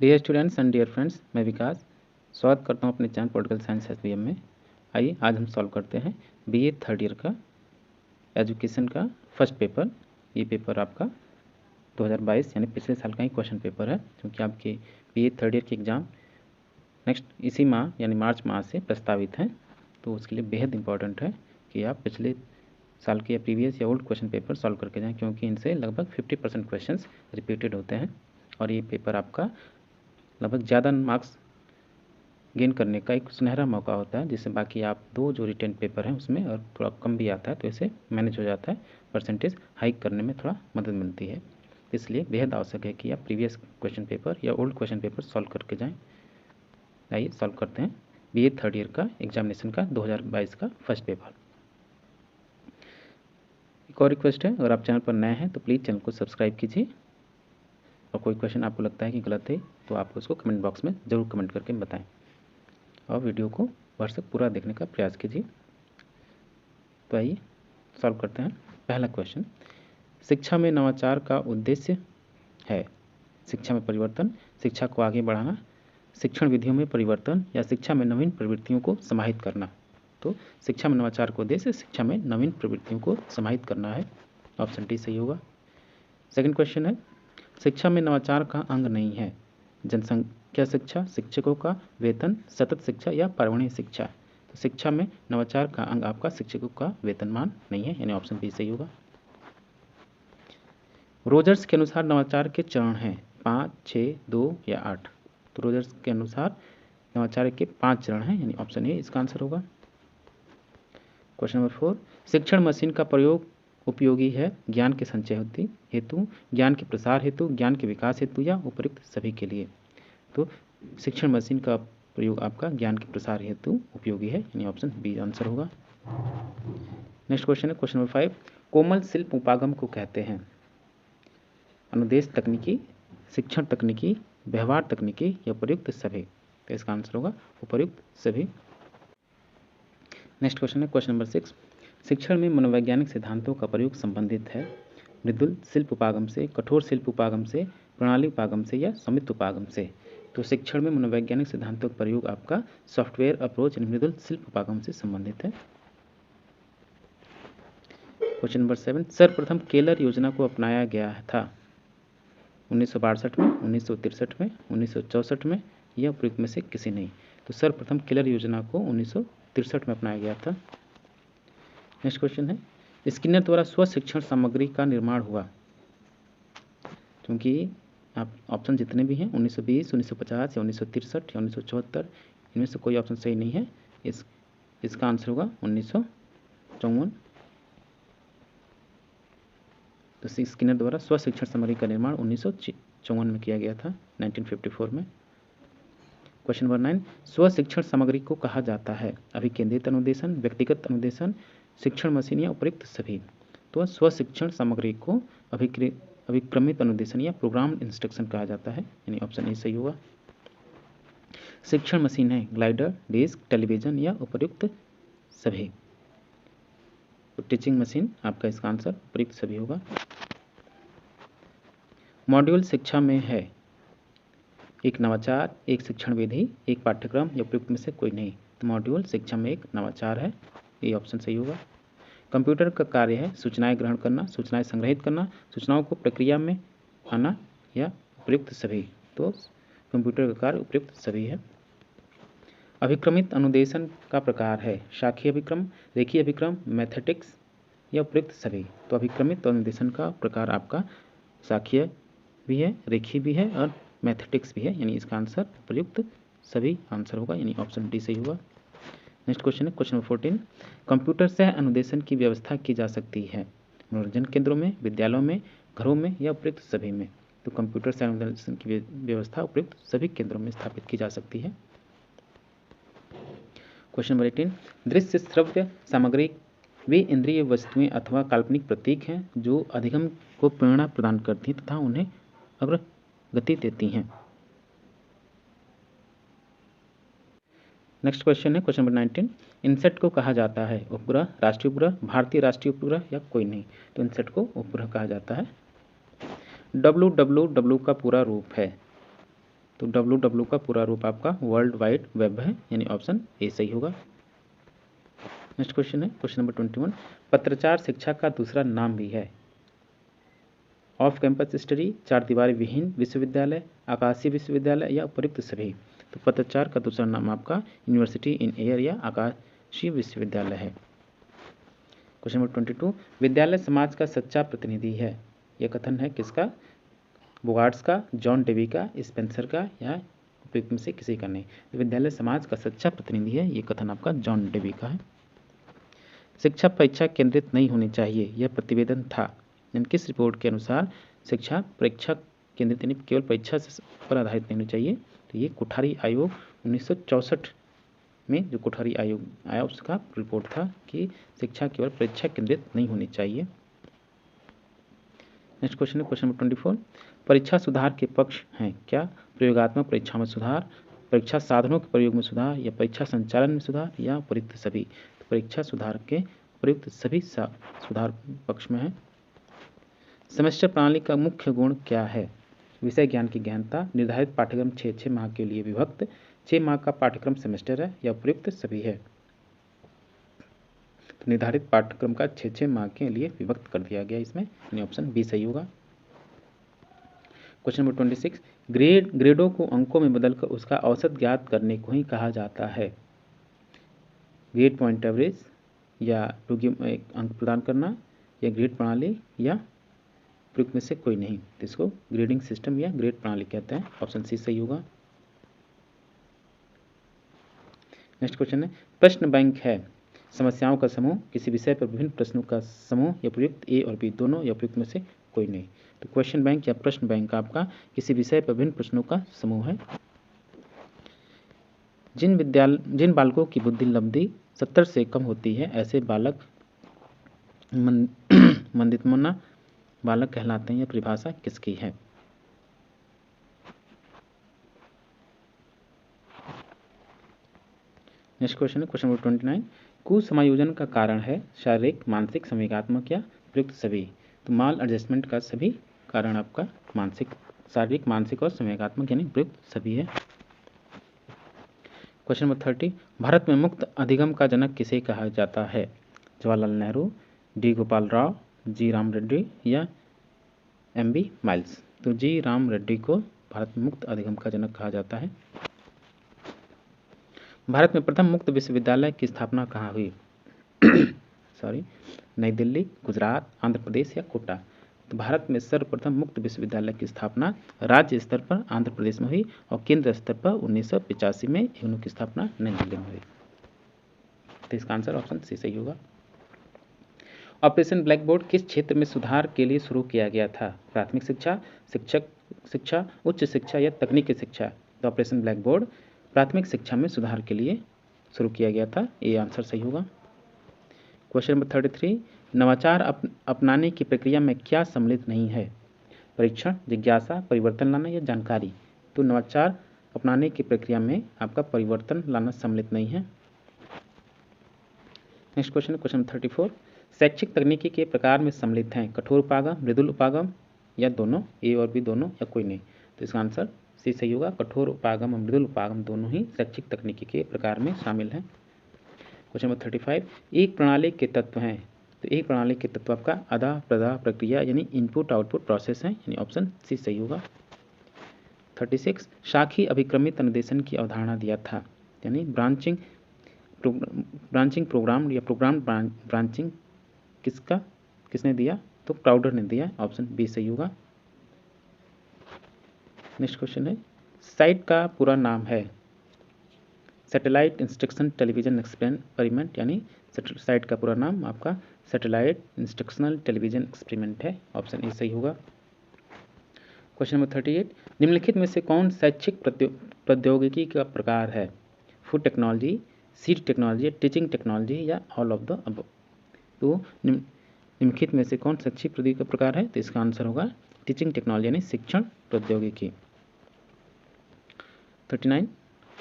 Dear students and dear friends, मैं विकास स्वागत करता हूं अपने चैनल पॉलिटिकल साइंस एसबीएम में। आइए आज हम सॉल्व करते हैं बीए थर्ड ईयर का एजुकेशन का फर्स्ट पेपर। ये पेपर आपका 2022 यानी पिछले साल का ही क्वेश्चन पेपर है, क्योंकि आपके बीए थर्ड ईयर के एग्ज़ाम नेक्स्ट इसी माह यानी मार्च माह से प्रस्तावित हैं। तो उसके लिए बेहद इंपॉर्टेंट है कि आप पिछले साल के या प्रीवियस या ओल्ड क्वेश्चन पेपर सॉल्व करके जाएँ, क्योंकि इनसे लगभग 50% क्वेश्चन रिपीटेड होते हैं और ये पेपर आपका लगभग ज़्यादा मार्क्स गेन करने का एक सुनहरा मौका होता है, जिससे बाकी आप दो जो रिटेन पेपर हैं उसमें और थोड़ा कम भी आता है, तो इसे मैनेज हो जाता है, परसेंटेज हाइक करने में थोड़ा मदद मिलती है। इसलिए बेहद आवश्यक है कि आप प्रीवियस क्वेश्चन पेपर या ओल्ड क्वेश्चन पेपर सॉल्व करके जाएं। आइए सॉल्व करते हैं बीए थर्ड ईयर का एग्जामिनेशन का 2022 का फर्स्ट पेपर। एक और रिक्वेस्ट है, अगर आप चैनल पर नए हैं तो प्लीज़ चैनल को सब्सक्राइब कीजिए, और कोई क्वेश्चन आपको लगता है कि गलत है तो आप उसको कमेंट बॉक्स में ज़रूर कमेंट करके बताएं, और वीडियो को भरसक पूरा देखने का प्रयास कीजिए। तो आइए सॉल्व करते हैं। पहला क्वेश्चन, शिक्षा में नवाचार का उद्देश्य है शिक्षा में परिवर्तन, शिक्षा को आगे बढ़ाना, शिक्षण विधियों में परिवर्तन या शिक्षा में नवीन प्रवृत्तियों को समाहित करना। तो शिक्षा में नवाचार का उद्देश्य शिक्षा में नवीन प्रवृत्तियों को समाहित करना है। ऑप्शन डी सही होगा। सेकंड क्वेश्चन है, शिक्षा में नवाचार का अंग नहीं है जनसंख्या शिक्षा, शिक्षकों का वेतन, सतत शिक्षा या पर्यावरणीय शिक्षा। तो शिक्षा में नवाचार का अंग आपका शिक्षकों का वेतनमान नहीं है, यानी ऑप्शन बी सही होगा। रोजर्स के अनुसार नवाचार के चरण हैं 5, 6, 2 या 8। तो रोजर्स के अनुसार नवाचार के 5 चरण हैं, यानी ऑप्शन ए इसका आंसर होगा। क्वेश्चन नंबर 4, शिक्षण मशीन का प्रयोग उपयोगी है ज्ञान के संचय हेतु, ज्ञान के प्रसार हेतु, ज्ञान के विकास हेतु या उपयुक्त सभी के लिए। तो शिक्षण मशीन का प्रयोग आपका ज्ञान के प्रसार हेतु उपयोगी है, यानी ऑप्शन बी आंसर होगा। नेक्स्ट क्वेश्चन है क्वेश्चन नंबर 5, कोमल शिल्प उपागम को कहते हैं अनुदेश तकनीकी, शिक्षण तकनीकी, व्यवहार तकनीकी या उपयुक्त सभी। तो इसका आंसर होगा उपयुक्त सभी। नेक्स्ट क्वेश्चन है क्वेश्चन नंबर 6, शिक्षण में मनोवैज्ञानिक सिद्धांतों का प्रयोग संबंधित है मृदुल शिल्प उपागम से, कठोर शिल्प उपागम से, प्रणाली उपागम से या समित उपागम से। तो शिक्षण में मनोवैज्ञानिक सिद्धांतों का प्रयोग आपका सॉफ्टवेयर अप्रोच यानी मृदुल शिल्प उपागम से संबंधित है। क्वेश्चन नंबर 7, सर्वप्रथम केलर योजना को अपनाया गया था 1962 में, 1963 में, 1964 में या उपयुक्त में से किसी नहीं। तो सर्वप्रथम केलर योजना को 1963 में अपनाया गया था। नेक्स्ट क्वेश्चन है, स्किनर द्वारा स्व शिक्षण सामग्री का निर्माण हुआ, क्योंकि आप ऑप्शन जितने भी हैं 1920, 1950 या 1963 या 1974, इनमें से कोई ऑप्शन सही नहीं है। इसका आंसर होगा 1954। तो स्किनर द्वारा स्व शिक्षण सामग्री का निर्माण 1954 में किया गया था, 1954 में। क्वेश्चन नंबर 9, स्व शिक्षण सामग्री को कहा जाता है अभिकेंद्रित अनुदेशन, व्यक्तिगत अनुदेशन, शिक्षण मशीन या उपयुक्त सभी। तो स्व शिक्षण सामग्री को अभिक्रमित अनुदेशन या प्रोग्राम इंस्ट्रक्शन कहा जाता है, यानी ऑप्शन ए सही होगा। शिक्षण मशीन है ग्लाइडर, डिस्क, टेलीविजन या उपयुक्त सभी। तो टीचिंग मशीन आपका इसका आंसर उपयुक्त सभी होगा। मॉड्यूल शिक्षा में है एक नवाचार, एक शिक्षण विधि, एक पाठ्यक्रम या उपयुक्त में से कोई नहीं। तो मॉड्यूल शिक्षा में एक नवाचार है, ये ऑप्शन सही होगा। कंप्यूटर का कार्य है सूचनाएं ग्रहण करना, सूचनाएं संग्रहित करना, सूचनाओं को प्रक्रिया में आना या उपयुक्त सभी। तो कंप्यूटर का कार्य उपयुक्त सभी है। अभिक्रमित अनुदेशन का प्रकार है शाखीय अभिक्रम, रेखीय अभिक्रम, मैथेटिक्स या उपयुक्त सभी। तो अभिक्रमित अनुदेशन का प्रकार आपका शाखीय भी है, रेखीय भी है और मैथेटिक्स भी है, यानी इसका आंसर उपयुक्त सभी आंसर होगा, यानी ऑप्शन डी सही होगा। नेक्स्ट क्वेश्चन है क्वेश्चन नंबर 14, कंप्यूटर से अनुदेशन की व्यवस्था की जा सकती है मनोरंजन केंद्रों में, विद्यालयों में, घरों में या उपयुक्त सभी में। तो कंप्यूटर से अनुदेशन की व्यवस्था उपयुक्त सभी केंद्रों में स्थापित की जा सकती है। क्वेश्चन नंबर 18, दृश्य श्रव्य सामग्री वे इंद्रिय वस्तुएं अथवा काल्पनिक प्रतीक हैं जो अधिगम को प्रेरणा प्रदान करती हैं तथा उन्हें अग्रगति देती हैं। नेक्स्ट क्वेश्चन है क्वेश्चन नंबर 19, इनसेट को कहा जाता है उपग्रह, राष्ट्रीय उपग्रह, भारतीय राष्ट्रीय उपग्रह या कोई नहीं। तो इनसेट को उपग्रह कहा जाता है। WWW का पूरा रूप है, तो WW का पूरा रूप आपका वर्ल्ड वाइड वेब है, यानी ऑप्शन ए सही होगा। नेक्स्ट क्वेश्चन है क्वेश्चन नंबर 21, पत्राचार शिक्षा का दूसरा नाम भी है। ऑफ कैंपस स्टडी, चार दीवारी विहीन विश्वविद्यालय, आकाशीय विश्वविद्यालय या उपयुक्त सभी। तो पत्राचार का दूसरा नाम आपका यूनिवर्सिटी इन एयर या आकाशीय विश्वविद्यालय है। क्वेश्चन नंबर 22, विद्यालय समाज का सच्चा प्रतिनिधि है। यह कथन है किसका? बोगार्ट्स का, जॉन डेवी का, स्पेंसर का या उपयुक्त में से किसी का नहीं। तो विद्यालय समाज का सच्चा प्रतिनिधि है, ये कथन आपका जॉन डेवी का है। शिक्षा परीक्षा केंद्रित नहीं होनी चाहिए, यह प्रतिवेदन था। किस रिपोर्ट के अनुसार शिक्षा परीक्षा केंद्रित यानी केवल परीक्षा पर आधारित नहीं होनी चाहिए? तो ये कोठारी आयोग 1964 में जो कोठारी आयोग आया उसका रिपोर्ट था कि शिक्षा केवल परीक्षा केंद्रित नहीं होनी चाहिए। नेक्स्ट क्वेश्चन है क्वेश्चन नंबर 24, परीक्षा सुधार के पक्ष हैं क्या? प्रयोगात्मक परीक्षा में सुधार, परीक्षा साधनों के प्रयोग में सुधार या परीक्षा संचालन में सुधार या उपयुक्त सभी। तो परीक्षा सुधार के उपयुक्त सभी सुधार पक्ष में है। सेमेस्टर प्रणाली का मुख्य गुण क्या है? विषय ज्ञान की गहनता, निर्धारित पाठ्यक्रम 6 माह के लिए विभक्त, 6 माह का पाठ्यक्रम सेमेस्टर है या उपयुक्त सभी है। तो निर्धारित पाठ्यक्रम का 6 माह के लिए विभक्त कर दिया गया इसमें, यानी ऑप्शन बी सही होगा। क्वेश्चन नंबर 26, ग्रेडों को अंकों में बदलकर उसका औसत ज्ञात करने को ही कहा जाता है। ग्रेड पॉइंट एवरेज या अंक प्रदान करना या ग्रेड प्रणाली या उपयुक्त में से कोई नहीं। तो इसको ग्रेडिंग सिस्टम या ग्रेड प्रणाली कहते हैं, ऑप्शन सी सही होगा। नेक्स्ट क्वेश्चन है, प्रश्न बैंक है समस्याओं का समूह, किसी विषय पर विभिन्न प्रश्नों का समूह या उपयुक्त ए और बी दोनों या उपयुक्त में से कोई नहीं। तो क्वेश्चन बैंक या प्रश्न बैंक आपका किसी विषय पर विभिन्न प्रश्नों का समूह है। जिन बालकों की बुद्धि लब्धि 70 से कम होती है ऐसे बालक मंदितमना बालक कहलाते हैं। यह परिभाषा किसकी है? नेक्स्ट क्वेश्चन है क्वेश्चन नंबर 29, कुसमायोजन का कारण है शारीरिक, मानसिक, संवेगात्मक या उपयुक्त सभी। तो माल एडजस्टमेंट का सभी कारण आपका शारीरिक, मानसिक और संवेगात्मक यानी उपयुक्त सभी है। क्वेश्चन नंबर 30, भारत में मुक्त अधिगम का जनक किसे कहा जाता है? जवाहरलाल नेहरू, डी गोपाल राव, जी राम रेड्डी या MB माइल्स। तो जी राम रेड्डी को भारत में मुक्त अधिगम का जनक कहा जाता है। भारत में प्रथम मुक्त विश्वविद्यालय की स्थापना कहाँ हुई? नई दिल्ली, गुजरात, आंध्र प्रदेश या कोटा। तो भारत में सर्वप्रथम मुक्त विश्वविद्यालय की स्थापना राज्य स्तर पर आंध्र प्रदेश में हुई और केंद्र स्तर पर 1985 में इग्नू की स्थापना नई दिल्ली में हुई। तो इसका आंसर ऑप्शन सी सही होगा। ऑपरेशन ब्लैकबोर्ड किस क्षेत्र में सुधार के लिए शुरू किया गया था? प्राथमिक शिक्षा, शिक्षक शिक्षा, उच्च शिक्षा या तकनीकी शिक्षा। तो ऑपरेशन ब्लैकबोर्ड प्राथमिक शिक्षा में सुधार के लिए शुरू किया गया था, ये आंसर सही होगा। क्वेश्चन नंबर 33, नवाचार अपनाने की प्रक्रिया में क्या सम्मिलित नहीं है? परीक्षण, जिज्ञासा, परिवर्तन लाना या जानकारी। तो नवाचार अपनाने की प्रक्रिया में आपका परिवर्तन लाना सम्मिलित नहीं है। नेक्स्ट क्वेश्चन है क्वेश्चन नंबर 34, शैक्षिक तकनीकी के प्रकार में सम्मिलित हैं कठोर उपागम, मृदुल उपागम या दोनों, ए और बी दोनों या कोई नहीं। तो इसका आंसर सी सही होगा, कठोर उपागम और मृदुल उपागम दोनों ही शैक्षिक तकनीकी के प्रकार में शामिल हैं। क्वेश्चन नंबर 35, एक प्रणाली के तत्व हैं। तो एक प्रणाली के तत्व आपका आदा प्रदा प्रक्रिया यानी इनपुट आउटपुट प्रोसेस है, यानी ऑप्शन सी सही होगा। 36, शाखी अभिक्रमित अनुदेशन की अवधारणा दिया था, यानी ब्रांचिंग प्रोग्राम या प्रोग्राम ब्रांचिंग किसने दिया? तो प्राउडर ने दिया, ऑप्शन बी सही होगा। नेक्स्ट क्वेश्चन है, साइट का पूरा नाम है सैटेलाइट इंस्ट्रक्शन टेलीविजन एक्सपेरिमेंट, यानी साइट का पूरा नाम आपका सैटेलाइट इंस्ट्रक्शनल टेलीविजन एक्सपेरिमेंट है, ऑप्शन ए सही होगा। क्वेश्चन नंबर 38, निम्नलिखित में से कौन शैक्षिक प्रौद्योगिकी का प्रकार है? Food technology, seed technology, teaching technology या ऑल ऑफ द अबव। तो निम्नलिखित में से कौन शैक्षिक प्रौद्योगिकी का प्रकार है? तो इसका आंसर होगा टीचिंग टेक्नोलॉजी यानी शिक्षण प्रौद्योगिकी। 39,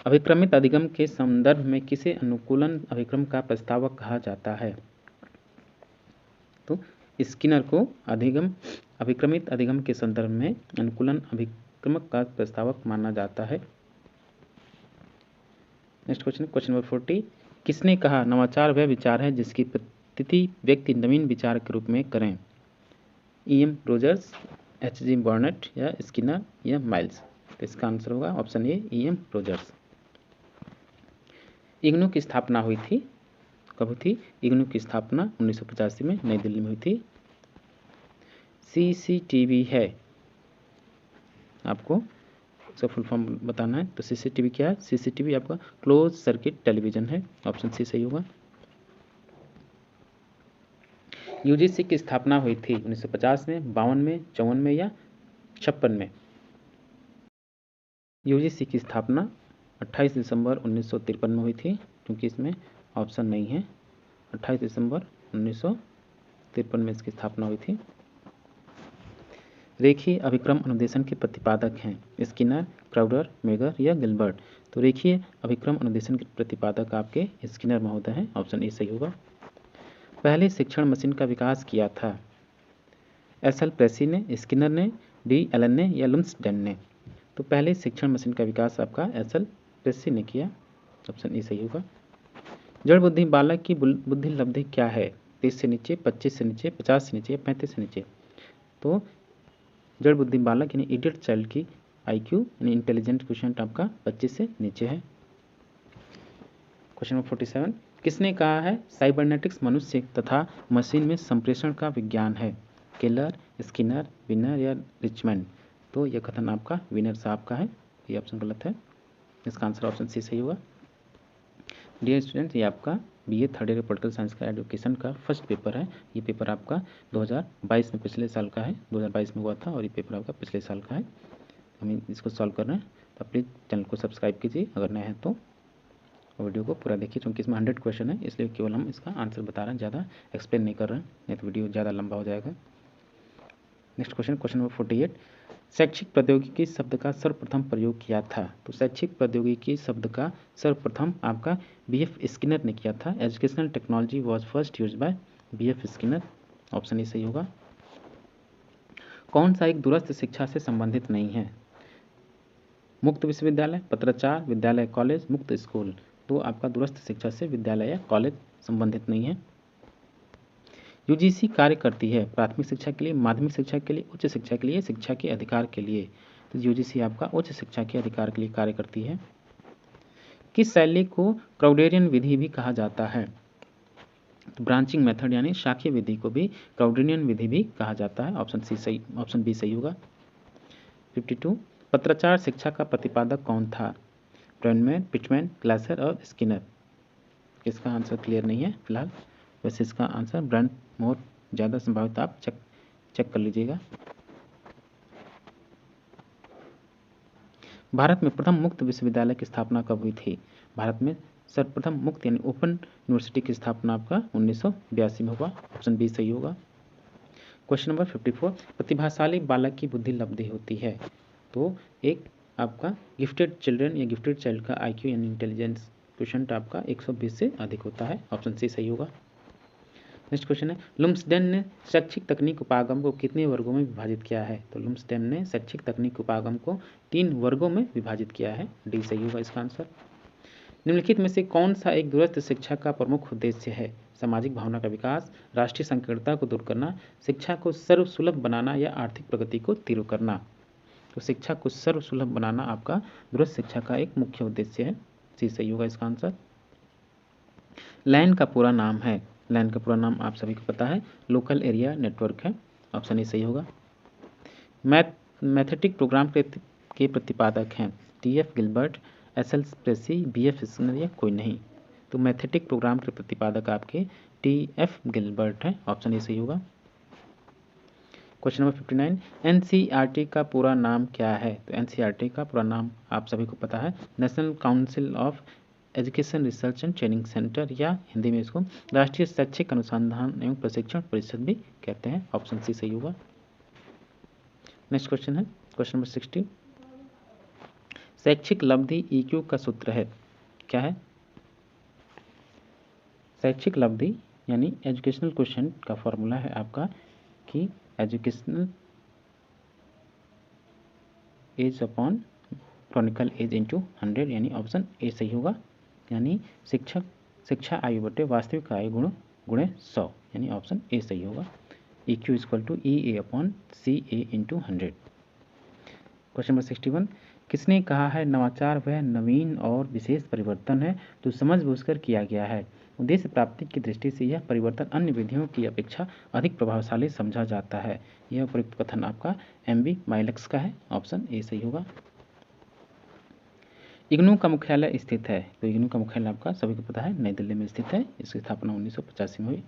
अभिक्रमित अधिगम के संदर्भ में किसे अनुकूलन अभिक्रम का प्रस्तावक कहा जाता है? तो स्किनर को अभिक्रमित अधिगम के संदर्भ में अनुकूलन क्रमक का प्रस्तावक माना जाता है। नेक्स्ट क्वेश्चन, क्वेश्चन नंबर 40, किसने कहा नवाचार वह विचार है जिसकी प्रति व्यक्ति नवीन विचार के रूप में करें? E.M. Rogers, H.G. बर्नेट या स्किनर या माइल्स? तो इसका आंसर होगा option A, E.M. Rogers. IGNOU की स्थापना हुई थी, कब हुई थी? इग्नू की स्थापना 1985 में नई दिल्ली में हुई थी। CCTV है, आपको इसका फुल फॉर्म बताना है। तो CCTV क्या है? CCTV आपका क्लोज सर्किट टेलीविजन है, ऑप्शन सी सही होगा। UGC की स्थापना हुई थी 1950 में, 52 में, 54 में या 56 में? UGC की स्थापना 28 दिसंबर 1953 में हुई थी, क्योंकि इसमें ऑप्शन नहीं है। 28 दिसंबर 1953 में इसकी स्थापना हुई थी। रेखीय अभिक्रम अनुदेशन के प्रतिपादक हैं स्किनर, क्राउडर, मेगर या गिलबर्ट? तो रेखीय अभिक्रम अनुदेशन के प्रतिपादक आपके स्किनर महोदय हैं, ऑप्शन ए सही होगा। पहले शिक्षण मशीन का विकास किया था SL प्रेसी ने, स्किनर ने, D एलन ने या लुम्सडेन ने? तो पहले शिक्षण मशीन का विकास आपका SL प्रेसी ने किया, ऑप्शन ए सही होगा। जड़ बुद्धि बालक की बुद्धि लब्धि क्या है? 30 से नीचे, 25 से नीचे, 50 से नीचे, 35 से नीचे? तो जड़ बुद्धि बालक यानी इडियट चाइल्ड की IQ यानी इंटेलिजेंट क्वेश्चन आपका 25 से नीचे है। क्वेश्चन नंबर 47, किसने कहा है साइबरनेटिक्स मनुष्य तथा मशीन में संप्रेषण का विज्ञान है? केलर, स्किनर, विनर या रिचमंड? तो यह कथन आपका विनर साहब का है, ये ऑप्शन गलत है, इसका आंसर ऑप्शन सी सही होगा। डियर स्टूडेंट, ये आपका BA third year political science का एजुकेशन का फर्स्ट पेपर है। ये पेपर आपका 2022 में, पिछले साल का है, 2022 में हुआ था और ये पेपर आपका पिछले साल का है। हम इसको सॉल्व कर रहे हैं, तो प्लीज़ चैनल को सब्सक्राइब कीजिए अगर नए हैं तो, वीडियो को पूरा देखिए, क्योंकि इसमें 100 क्वेश्चन है, इसलिए केवल हम इसका आंसर बता रहे हैं, ज़्यादा एक्सप्लेन नहीं कर रहे हैं, नहीं तो वीडियो ज़्यादा लंबा हो जाएगा। नेक्स्ट क्वेश्चन, क्वेश्चन नंबर 48, शैक्षिक प्रौद्योगिकी शब्द का सर्वप्रथम प्रयोग किया था? तो शैक्षिक प्रौद्योगिकी शब्द का सर्वप्रथम आपका BF स्किनर ने किया था। Educational technology was first use by BF Skinner, option A सही होगा। कौन सा एक दूरस्थ शिक्षा से संबंधित नहीं है? मुक्त विश्वविद्यालय, पत्राचार, विद्यालय, कॉलेज, मुक्त स्कूल? तो आपका दूरस्थ शिक्षा से विद्यालय या कॉलेज संबंधित नहीं है। UGC कार्य करती है प्राथमिक शिक्षा के लिए, माध्यमिक शिक्षा के लिए, उच्च शिक्षा के लिए, शिक्षा के अधिकार के लिए? तो UGC आपका उच्च शिक्षा के अधिकार के लिए कार्य करती है। किस शैली को क्राउडेरियन विधि भी कहा जाता है? तो ब्रांचिंग मेथड यानी शाखीय विधि को भी क्राउडेरियन विधि भी कहा जाता है, ऑप्शन बी सही होगा। 52, पत्राचार शिक्षा का प्रतिपादक कौन था? ब्रैनमैन, पिटमैन, ग्लासर और स्किनर? इसका आंसर क्लियर नहीं है फिलहाल, वैसे इसका आंसर ब्रैंड मोर ज़्यादा संभावित, आप चेक कर लीजिएगा। भारत में प्रथम मुक्त विश्वविद्यालय की स्थापना कब हुई थी? भारत में सर्वप्रथम मुक्त यानी ओपन यूनिवर्सिटी की स्थापना आपका 1982 में हुआ, ऑप्शन बी सही होगा। क्वेश्चन नंबर 54, प्रतिभाशाली बालक की बुद्धि लब्धि होती है? तो एक आपका गिफ्टेड चिल्ड्रन या गिफ्टेड चाइल्ड का IQ यानी इंटेलिजेंस क्वेश्चन आपका 120 से अधिक होता है, ऑप्शन सी सही होगा। नेक्स्ट क्वेश्चन है, लुम्सडेन ने शैक्षिक तकनीक उपागम को कितने वर्गों में विभाजित किया है? तो लुम्सडेन ने शैक्षिक तकनीक उपागम को 3 वर्गों में विभाजित किया है, डी सही होगा इसका आंसर। निम्नलिखित में से कौन सा एक दूरस्थ शिक्षा का प्रमुख उद्देश्य है? सामाजिक भावना का विकास, राष्ट्रीय संकीर्णता को दूर करना, शिक्षा को सर्वसुलभ बनाना या आर्थिक प्रगति को तीव्र करना? तो शिक्षा को सर्वसुलभ बनाना आपका दूरस्थ शिक्षा का एक मुख्य उद्देश्य है, सी सही होगा इसका आंसर। लैन का पूरा नाम है, लैन का पूरा नाम आप सभी को पता है, लोकल एरिया नेटवर्क है, ऑप्शन ए सही होगा। मैथेटिक प्रोग्राम के प्रतिपादक हैं TF Gilbert, SL प्रेसी, BF Skinner या कोई नहीं? तो मैथेटिक प्रोग्राम के प्रतिपादक आपके TF गिलबर्ट हैं, ऑप्शन ए सही होगा। क्वेश्चन नंबर 59, NCERT का पूरा नाम क्या है? तो NCERT का पूरा नाम आप सभी को पता है, national council of education research and training centre, या हिंदी में इसको राष्ट्रीय शैक्षिक अनुसंधान एवं प्रशिक्षण परिषद भी कहते हैं, ऑप्शन सी सही होगा। नेक्स्ट क्वेश्चन है क्वेश्चन नंबर 60, शैक्षिक लब्धि EQ का सूत्र है, क्या है? शैक्षिक लब्धि यानी एजुकेशनल क्वेश्चन का फॉर्मूला है आपका कि educational age upon chronicle age into 100 यानी ऑप्शन ए सही होगा। यानी शिक्षा आयु बटे वास्तविक आयु गुणे 100 यानी ऑप्शन ए सही होगा। EQ equal to EA upon CA into 100। Question number 61, किसने कहा है नवाचार वह नवीन और विशेष परिवर्तन है जो समझबूझकर किया गया है, उद्देश्य प्राप्ति की दृष्टि से यह परिवर्तन अन्य विधियों की अपेक्षा अधिक प्रभावशाली समझा जाता है। यह उपयुक्त कथन आपका MB माइलक्स का है, ऑप्शन ए सही होगा। इग्नू का मुख्यालय स्थित है, तो इग्नू का मुख्यालय आपका सभी को पता है नई दिल्ली में स्थित है। इसकी स्थापना 1985 में हुई।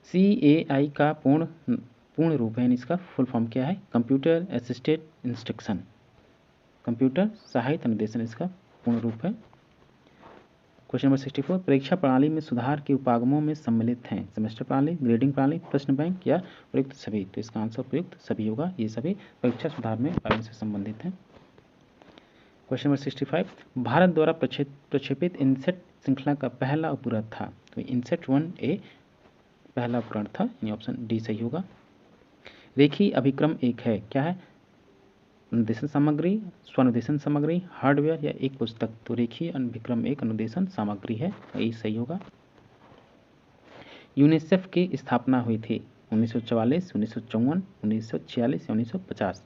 CAI का पूर्ण रूप है, इसका फुल फॉर्म क्या है? कंप्यूटर असिस्टेड इंस्ट्रक्शन, कंप्यूटर सहायित अनुदेशन इसका पूर्ण रूप है। क्वेश्चन नंबर 64, परीक्षा प्रणाली में सुधार के उपागमों में सम्मिलित हैं सेमेस्टर प्रणाली, ग्रेडिंग प्रणाली, प्रश्न बैंक या प्रयुक्त सभी, तो इसका आंसर प्रयुक्त सभी होगा। ये सभी परीक्षा सुधार में उपायों से संबंधित हैं। क्वेश्चन नंबर 65, भारत द्वारा प्रक्षेपित इनसेट श्रृंखला का पहला उपग्रह था, तो इनसेट 1A पहला उपग्रह था, यानी ऑप्शन डी सही होगा। रेखीय अभिक्रम एक है, क्या है? अनुदेशन सामग्री, स्वनुदेशन सामग्री, हार्डवेयर या एक पुस्तक, तो रेखीय अभिक्रम एक अनुदेशन सामग्री है, यही सही होगा। यूनिसेफ की स्थापना हुई थी 1944, 1954, 1946 या 1950,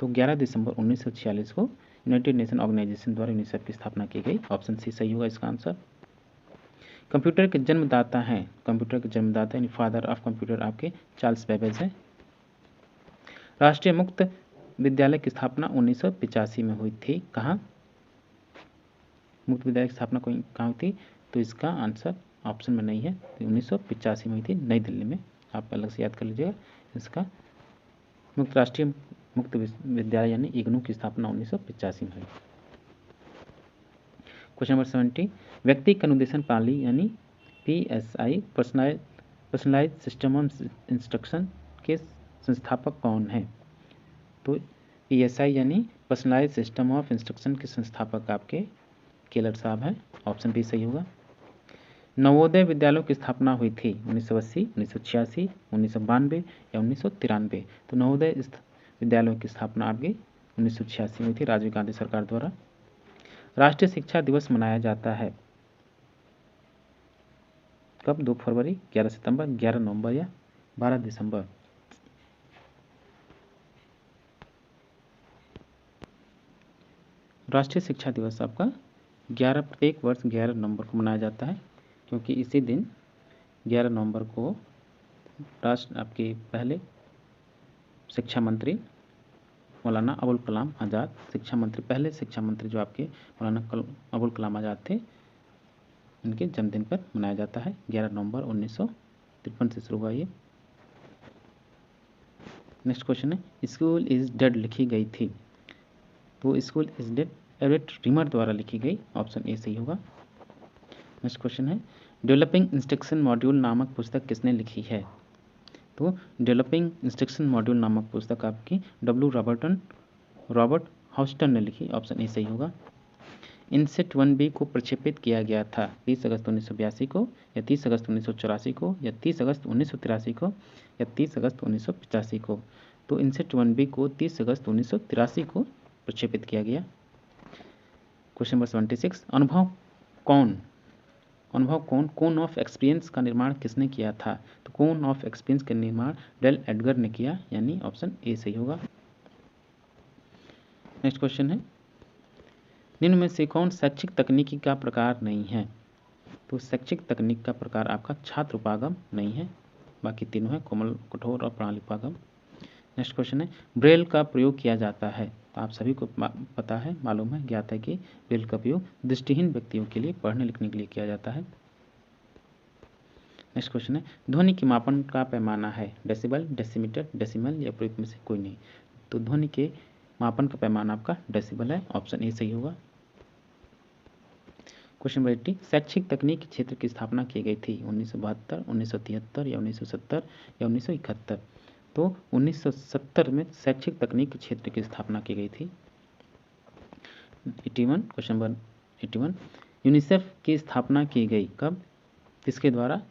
तो 11 दिसंबर 1946 को यूनाइटेड नेशन ऑर्गेनाइजेशन द्वारा यूनिसेफ की स्थापना की गई, ऑप्शन सी सही होगा इसका आंसर। कंप्यूटर के जन्मदाता हैं, कंप्यूटर के जन्मदाता यानी फादर ऑफ कंप्यूटर आपके चार्ल्स बेबेज हैं। राष्ट्रीय मुक्त विद्यालय की स्थापना 1985 में हुई थी, कहाँ? मुक्त विद्यालय की स्थापना कहाँ हुई थी? तो इसका आंसर ऑप्शन में नहीं है, तो 1985 में हुई थी नई दिल्ली में, आप अलग से याद कर लीजिएगा। इसका राष्ट्रीय मुक्त विद्यालय यानी इग्नू की स्थापना 1985 में हुई। क्वेश्चन नंबर 70, व्यक्तिगत अनुदेशन प्रणाली यानी PSI personalised system of instruction के संस्थापक कौन है? तो PSI यानी पर्सनलाइज्ड सिस्टम ऑफ इंस्ट्रक्शन के संस्थापक आपके केलर साहब हैं, ऑप्शन बी सही होगा। नवोदय विद्यालयों की स्थापना हुई थी 1980, 1986, 1992 या 1993, तो नवोदय विद्यालयों की स्थापना आपकी 1986 में हुई थी राजीव गांधी सरकार द्वारा। राष्ट्रीय शिक्षा दिवस मनाया जाता है कब? 2 फरवरी, 11 सितंबर, 11 नवंबर या 12 दिसंबर? राष्ट्रीय शिक्षा दिवस आपका प्रत्येक वर्ष 11 नवंबर को मनाया जाता है, क्योंकि इसी दिन 11 नवंबर को आपके पहले शिक्षा मंत्री मौलाना अबुल कलाम आज़ाद, पहले शिक्षा मंत्री जो आपके मौलाना अबुल कलाम आज़ाद थे, उनके जन्मदिन पर मनाया जाता है। 11 नवंबर 1953 से शुरू हुआ ये। नेक्स्ट क्वेश्चन है, स्कूल इज डेड लिखी गई थी, तो school is dead Everett reamer द्वारा लिखी गई, ऑप्शन ए सही होगा। नेक्स्ट क्वेश्चन है, डेवलपिंग इंस्ट्रक्शन मॉड्यूल नामक पुस्तक किसने लिखी है? तो डेवलपिंग इंस्ट्रक्शन मॉड्यूल नामक पुस्तक आपकी रॉबर्ट हॉस्टन ने लिखी, ऑप्शन ए सही होगा। इनसेट 1B को प्रक्षेपित किया गया था 30 अगस्त 1982 को या 30 अगस्त 1984 को या 30 अगस्त 1983 को या 30 अगस्त 1985 को, तो इनसेट 1B को 30 अगस्त 1983 को प्रक्षेपित किया गया। Question number 76, cone of experience का निर्माण किसने किया था? तो कोन ऑफ एक्सपीरियंस का निर्माण डेल एडगर ने किया, यानी ऑप्शन ए सही होगा। नेक्स्ट क्वेश्चन है, निम्न में से कौन शैक्षिक तकनीकी का प्रकार नहीं है? तो शैक्षिक तकनीक का प्रकार आपका छात्र उपागम नहीं है, बाकी तीनों है, कोमल, कठोर और प्रणाली उपागम। नेक्स्ट क्वेश्चन है, ब्रेल का प्रयोग किया जाता है, तो आप सभी को पता है, मालूम है, ज्ञात है कि ब्रेल का प्रयोग दृष्टिहीन व्यक्तियों के लिए पढ़ने लिखने के लिए किया जाता है। नेक्स्ट क्वेश्चन है, ध्वनि के मापन का पैमाना है डेसिबल, डेसीमीटर, डेसिमल या प्रयुक्त में से कोई नहीं, तो ध्वनि के मापन का पैमाना आपका डेसिबल है, ऑप्शन ए सही होगा। क्वेश्चन नंबर 80, शैक्षिक तकनीक क्षेत्र की स्थापना की गई थी 1972, 1973 या 1970 या 1971, तो 1970 में शैक्षिक तकनीक क्षेत्र की स्थापना की गई थी। 81, क्वेश्चन नंबर 81, यूनिसेफ की स्थापना की गई कब? किसके द्वारा?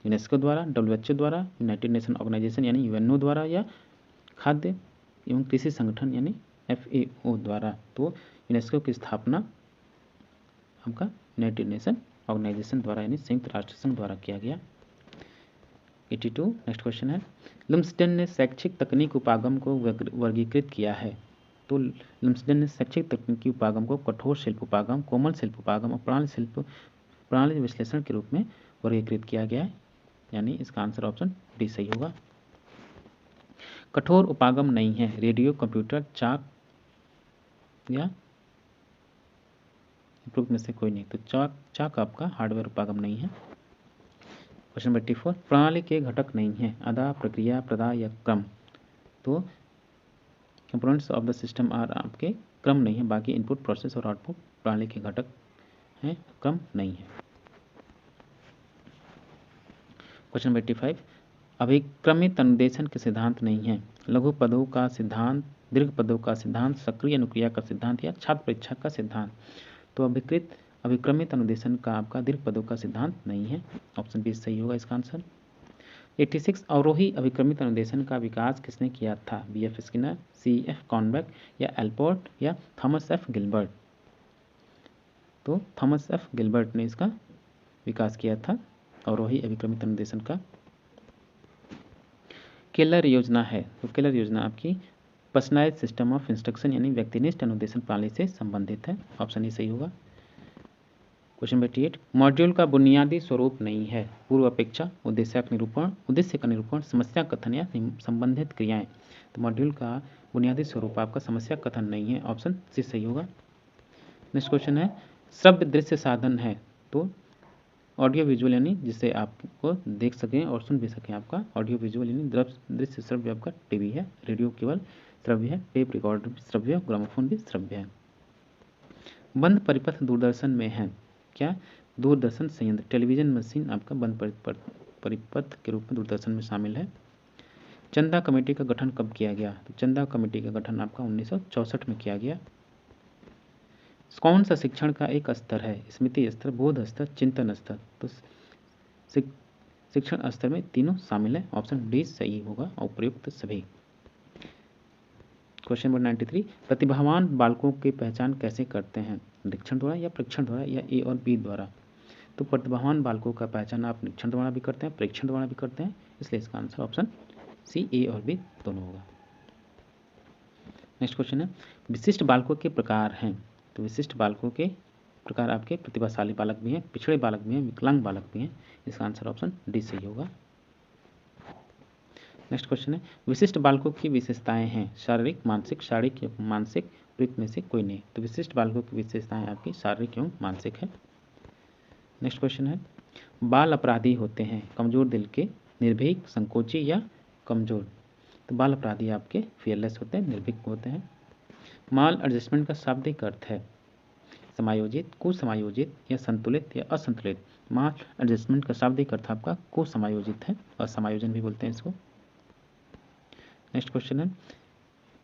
यूनेस्को द्वारा, WHO द्वारा, यूनाइटेड नेशन ऑर्गेनाइजेशन यानी UNO द्वारा या खाद्य एवं कृषि संगठन यानी FAO द्वारा। तो यूनेस्को की स्थापना आपका यूनाइटेड नेशन ऑर्गेनाइजेशन द्वारा यानी संयुक्त राष्ट्र संघ द्वारा किया गया। 82 नेक्स्ट क्वेश्चन है, लुम्सडेन ने शैक्षिक तकनीक उपागम को वर्गीकृत किया है। तो लुम्सडेन ने शैक्षिक तकनीकी उपागम को कठोर शिल्प उपागम, कोमल शिल्प उपागम और प्रणाली विश्लेषण के रूप में वर्गीकृत किया गया है, यानी इसका आंसर ऑप्शन डी सही होगा। कठोर उपागम नहीं है, रेडियो, कंप्यूटर, चाक या उपरोक्त में से कोई नहीं। तो चाक आपका हार्डवेयर उपागम नहीं है। क्वेश्चन नंबर 84, प्रणाली के घटक नहीं है, अदा, प्रक्रिया, प्रदा या क्रम। तो components of the system are आपके क्रम नहीं है, बाकी इनपुट, प्रोसेस और आउटपुट प्रणाली के घटक हैं, क्रम नहीं है। क्वेश्चन नंबर 85, अभिक्रमित अनुदेशन के सिद्धांत नहीं है, लघु पदों का सिद्धांत, दीर्घ पदों का सिद्धांत, सक्रिय अनुक्रिया का सिद्धांत या छात्र परीक्षा का सिद्धांत। तो अभिक्रमित अनुदेशन का आपका दीर्घ पदों का सिद्धांत नहीं है, ऑप्शन बी सही होगा इसका आंसर। 86, अवरोही अभिक्रमित अनुदेशन का विकास किसने किया था, BF स्किनर, CF कॉनबेक या एल्पोर्ट या थॉमस F गिलबर्ट। तो थॉमस F गिलबर्ट ने इसका विकास किया था अवरोही अभिक्रमित अनुदेशन का। केलर योजना है, तो केलर योजना आपकी पर्सनलाइज्ड सिस्टम ऑफ इंस्ट्रक्शन यानी व्यक्तिनिष्ठ अनुदेशन प्रणाली से संबंधित है, ऑप्शन ही सही होगा। क्वेश्चन नंबर 88, मॉड्यूल का बुनियादी स्वरूप नहीं है, पूर्व अपेक्षा, उद्देश्य का निरूपण, समस्या कथन या संबंधित क्रियाएं। तो मॉड्यूल का बुनियादी स्वरूप आपका समस्या कथन नहीं है, ऑप्शन सी सही होगा। नेक्स्ट क्वेश्चन है, श्रव्य दृश्य साधन है, तो ऑडियो विजुअल यानी जिससे आपको देख सकें और सुन भी सकें, आपका ऑडियो विजुअल यानी दृश्य श्रव्य आपका टीवी है, रेडियो केवल श्रव्य है, टेप रिकॉर्डर भी श्रव्य है, ग्रामोफोन भी श्रव्य है। बंद परिपथ दूरदर्शन में है, क्या, दूरदर्शन संयंत्र, टेलीविजन मशीन आपका बंद परिपथ के रूप में दूरदर्शन में शामिल है। चंदा कमेटी का गठन कब किया गया, तो चंदा कमेटी का गठन आपका 1964 में किया गया। कौन सा शिक्षण का एक स्तर है, स्मृति स्तर, बोध स्तर, चिंतन स्तर। तो शिक्षण स्तर में तीनों शामिल है, ऑप्शन डी सही होगा, उपयुक्त सभी। क्वेश्चन नंबर 93, प्रतिभावान बालकों की पहचान कैसे करते हैं, निरीक्षण द्वारा या परीक्षण द्वारा या ए और बी द्वारा। तो प्रतिभावान बालकों का पहचान आप निरीक्षण द्वारा भी करते हैं, परीक्षण द्वारा भी करते हैं, इसलिए इसका आंसर ऑप्शन सी, ए और बी दोनों होगा। नेक्स्ट क्वेश्चन है, विशिष्ट बालकों के प्रकार हैं। तो विशिष्ट बालकों के प्रकार आपके प्रतिभाशाली बालक भी हैं, पिछड़े बालक भी हैं, विकलांग बालक भी हैं, इसका आंसर ऑप्शन डी सही होगा। नेक्स्ट क्वेश्चन है, विशिष्ट बालकों की विशेषताएं हैं, शारीरिक, मानसिक या मानसिक, उपयुक्त में से कोई नहीं। तो विशिष्ट बालकों की विशेषताएं आपकी शारीरिक एवं मानसिक है। नेक्स्ट क्वेश्चन है, बाल अपराधी होते हैं, कमजोर दिल के, निर्भीक, संकोची या कमजोर। तो बाल अपराधी आपके फियरलेस होते हैं, निर्भीक होते हैं। माल एडजस्टमेंट का शाब्दिक अर्थ है समायोजित, कुसमायोजित या संतुलित या असंतुलित। माल एडजस्टमेंट का शाब्दिक अर्थ आपका कुसमायोजित है, असमायोजन भी बोलते हैं इसको। नेक्स्ट क्वेश्चन है,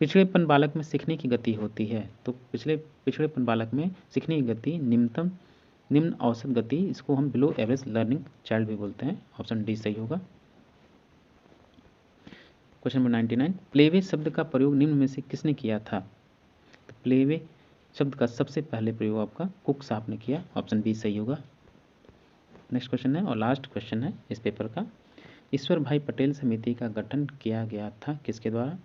पिछड़ेपन बालक में सीखने की गति होती है। तो पिछड़ेपन बालक में सीखने की गति निम्न औसत गति, इसको हम बिलो एवरेज लर्निंग चाइल्ड भी बोलते हैं, ऑप्शन डी सही होगा। क्वेश्चन नंबर 99, प्लेवे शब्द का प्रयोग निम्न में से किसने किया था। तो प्लेवे शब्द का सबसे पहले प्रयोग आपका कुक साहब ने किया, ऑप्शन बी सही होगा। नेक्स्ट क्वेश्चन है और लास्ट क्वेश्चन है इस पेपर का, ईश्वर भाई पटेल समिति का गठन किया गया था किसके द्वारा,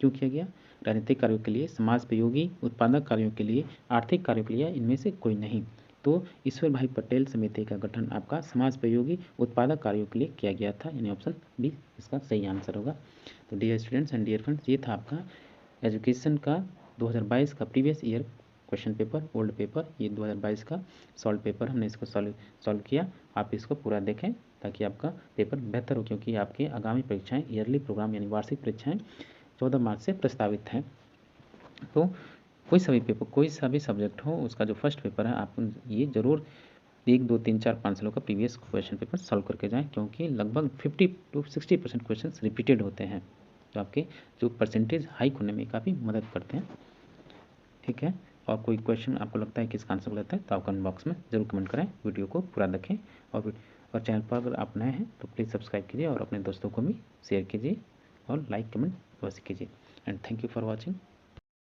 क्यों किया गया, राजनीतिक कार्यों के लिए, समाजोपयोगी उत्पादक कार्यों के लिए, आर्थिक कार्यों के लिए, इनमें से कोई नहीं। तो ईश्वर भाई पटेल समिति का गठन आपका समाजोपयोगी उत्पादक कार्यों के लिए किया गया था, यानी ऑप्शन बी इसका सही आंसर होगा। तो dear students and dear friends, ये था आपका एजुकेशन का 2022 का previous year question paper, old paper, ये 2022 का सॉल्व पेपर हमने इसको सॉल्व किया। आप इसको पूरा देखें ताकि आपका पेपर बेहतर हो, क्योंकि आपके आगामी परीक्षाएं ईयरली प्रोग्राम यानी वार्षिक परीक्षाएं 14 मार्च से प्रस्तावित हैं। तो कोई सा भी सब्जेक्ट हो, उसका जो फर्स्ट पेपर है आप ये जरूर 1, 2, 3, 4, 5 सालों का प्रीवियस क्वेश्चन पेपर सॉल्व करके जाएँ, क्योंकि लगभग 50 to 60% क्वेश्चन रिपीटेड होते हैं, तो आपके जो परसेंटेज हाइक होने में काफ़ी मदद करते हैं। ठीक है, और कोई क्वेश्चन आपको लगता है कि इसका आंसर गलत है तो आप कमेंट बॉक्स में जरूर कमेंट करें, वीडियो को पूरा देखें, और चैनल पर अगर आप नए हैं तो प्लीज़ सब्सक्राइब कीजिए और अपने दोस्तों को भी शेयर कीजिए और लाइक कमेंट अवश्य कीजिए। And thank you for watching.